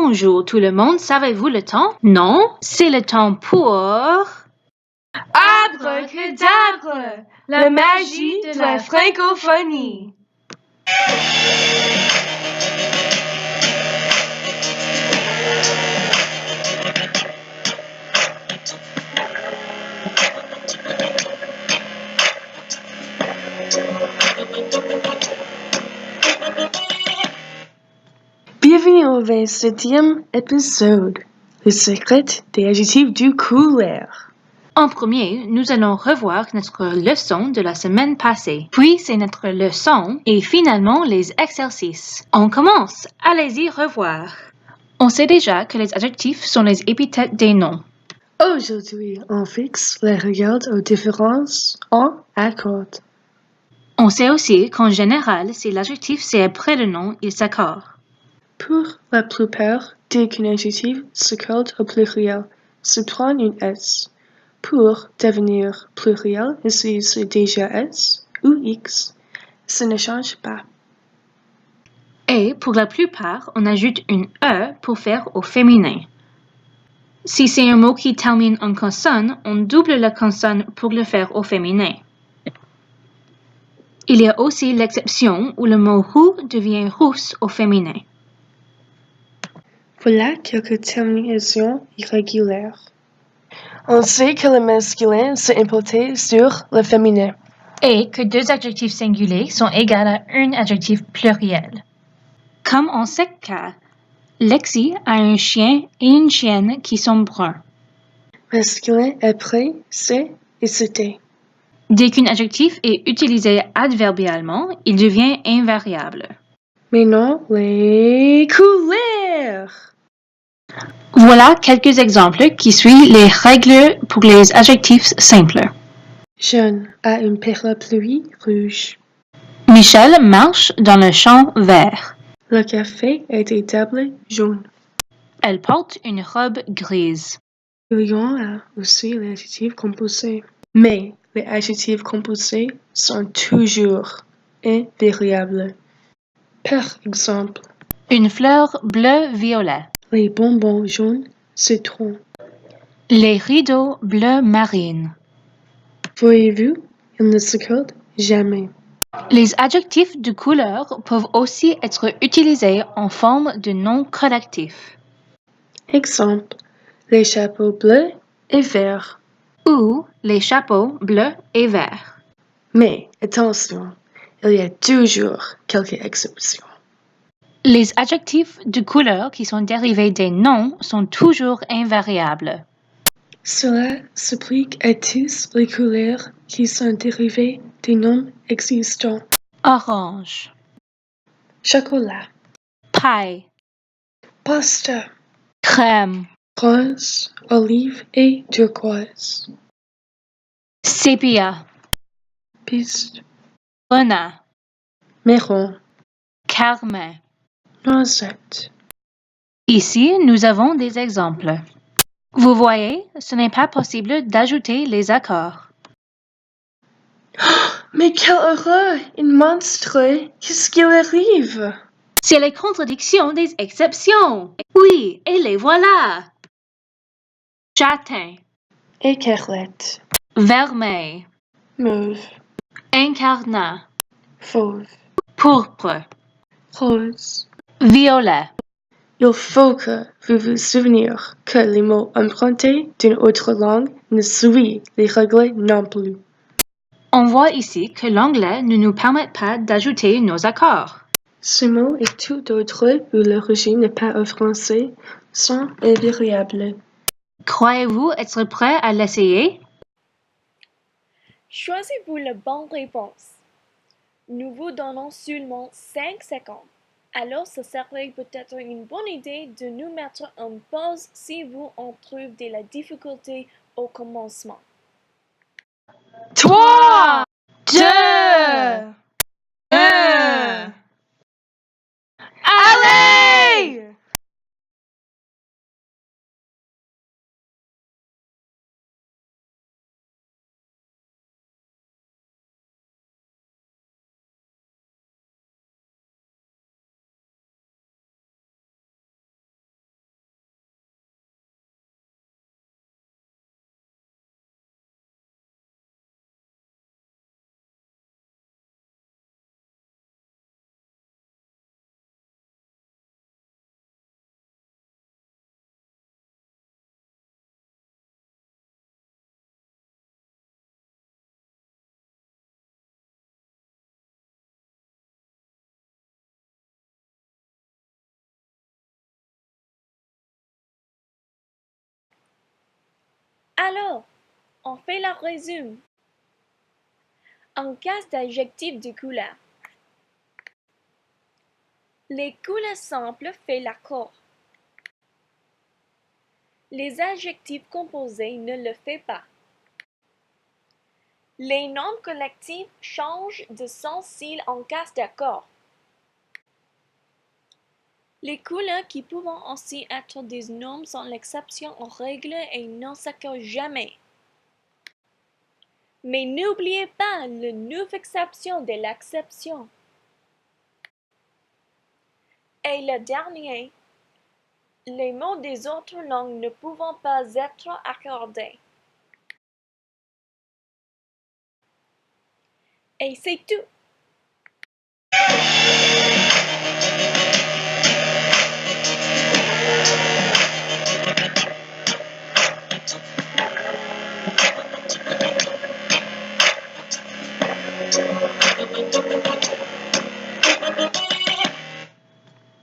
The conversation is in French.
Bonjour tout le monde, savez-vous le temps? Non, c'est le temps pour... Abracadabra, la magie de la francophonie. Bienvenue au 27e épisode, le secret des adjectifs du couleur. En premier, nous allons revoir notre leçon de la semaine passée. Puis c'est notre leçon et finalement les exercices. On commence. Allez-y revoir. On sait déjà que les adjectifs sont les épithètes des noms. Aujourd'hui, on fixe les regards aux différences en accords. On sait aussi qu'en général, si l'adjectif c'est après le nom, il s'accorde. Pour la plupart, dès qu'un adjectif s'accorde au pluriel, se prend une S. Pour devenir pluriel, utilise déjà S ou X. Ça ne change pas. Et pour la plupart, on ajoute une E pour faire au féminin. Si c'est un mot qui termine en consonne, on double la consonne pour le faire au féminin. Il y a aussi l'exception où le mot roux devient rousse au féminin. Voilà quelques terminaisons irrégulières. On sait que le masculin s'est imposé sur le féminin. Et que deux adjectifs singuliers sont égaux à un adjectif pluriel. Comme en ce cas, Lexi a un chien et une chienne qui sont bruns. Masculin après, c'est et c'était. Dès qu'un adjectif est utilisé adverbialement, il devient invariable. Maintenant, les couleurs. Voilà quelques exemples qui suivent les règles pour les adjectifs simples. Jeanne a une parapluie rouge. Michel marche dans le champ vert. Le café est des tables jaunes. Elle porte une robe grise. Il y a aussi les adjectifs composés. Mais les adjectifs composés sont toujours invariables. Par exemple, Une fleur bleu-violet. les bonbons jaunes citron. Les rideaux bleu marine. Voyez-vous, ils ne s'accordent jamais. Les adjectifs de couleur peuvent aussi être utilisés en forme de nom collectif. Exemple, les chapeaux bleus et verts. Ou les chapeaux bleus et verts. Mais attention, il y a toujours quelques exceptions. Les adjectifs de couleur qui sont dérivés des noms sont toujours invariables. Cela s'applique à tous les couleurs qui sont dérivées des noms existants. Orange, Chocolat, paille, pasta, crème, rose, olive et turquoise. sépia, Piste, grenat, marron, carmin. noisette. Ici, nous avons des exemples. Vous voyez, ce n'est pas possible d'ajouter les accords. Mais quelle horreur! Un monstre! Qu'est-ce qui arrive? C'est les contradictions des exceptions. Oui, et les voilà. Châtain, Écarlate, vermeil, mauve, incarnat, fauve, pourpre, rose. violet. Il faut que vous vous souveniez que les mots empruntés d'une autre langue ne suivent les règles non plus. On voit ici que l'anglais ne nous permet pas d'ajouter nos accords. Ce mot et tout autre où l'origine n'est pas au français sont invariables. Croyez-vous être prêt à l'essayer? Choisissez-vous la bonne réponse. Nous vous donnons seulement 5 secondes. Alors, ce serait peut-être une bonne idée de nous mettre en pause si vous en trouvez de la difficulté au commencement. 3, 2, Alors, on fait le résumé. En cas d'adjectif de couleur. Les couleurs simples font l'accord. Les adjectifs composés ne le font pas. Les noms collectifs changent de sens s'ils en cas d'accord. Les couleurs qui peuvent aussi être des noms sont l'exception aux règles et ne s'accordent jamais. Mais n'oubliez pas la nouvelle exception de l'exception. Et le dernier, les mots des autres langues ne pouvant pas être accordés. Et c'est tout.